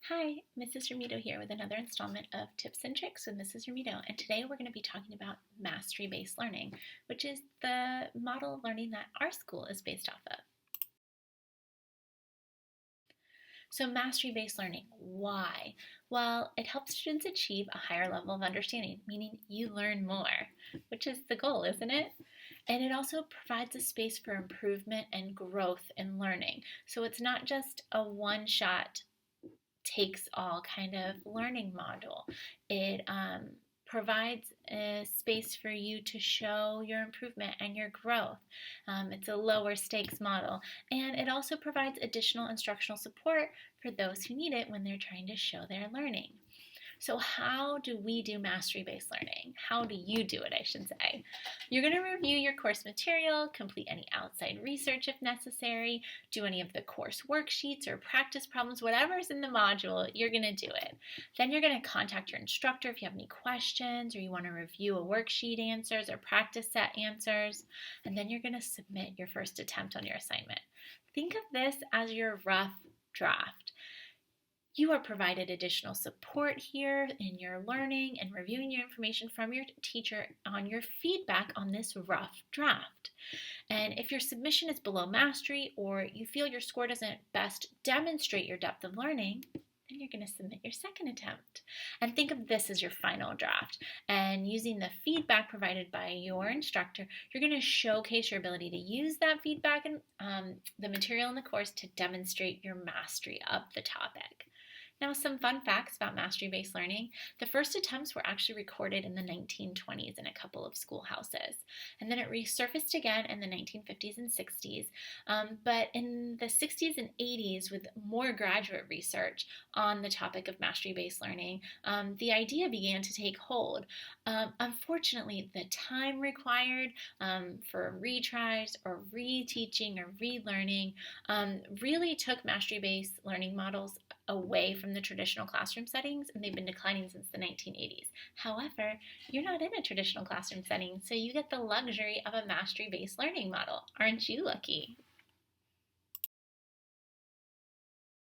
Hi, Mrs. Romito here with another installment of Tips and Tricks with Mrs. Romito, and today we're going to be talking about mastery-based learning, which is the model of learning that our school is based off of. So mastery-based learning, why? Well, it helps students achieve a higher level of understanding, meaning you learn more, which is the goal, isn't it? And it also provides a space for improvement and growth in learning. So it's not just a one-shot takes all kind of learning module. It provides a space for you to show your improvement and your growth. It's a lower stakes model, and it also provides additional instructional support for those who need it when they're trying to show their learning. So how do we do mastery-based learning? How do you do it, I should say? You're going to review your course material, complete any outside research if necessary, do any of the course worksheets or practice problems, whatever's in the module, you're going to do it. Then you're going to contact your instructor if you have any questions or you want to review a worksheet answers or practice set answers, and then you're going to submit your first attempt on your assignment. Think of this as your rough draft. You are provided additional support here in your learning and reviewing your information from your teacher on your feedback on this rough draft. And if your submission is below mastery or you feel your score doesn't best demonstrate your depth of learning, then you're going to submit your second attempt. And think of this as your final draft. And using the feedback provided by your instructor, you're going to showcase your ability to use that feedback and the material in the course to demonstrate your mastery of the topic. Now, some fun facts about mastery-based learning. The first attempts were actually recorded in the 1920s in a couple of schoolhouses, and then it resurfaced again in the 1950s and 60s. But in the 60s and 80s, with more graduate research on the topic of mastery-based learning, the idea began to take hold. Unfortunately, the time required for retries or reteaching or relearning really took mastery-based learning models away from the traditional classroom settings, and they've been declining since the 1980s. However, you're not in a traditional classroom setting, so you get the luxury of a mastery-based learning model. Aren't you lucky?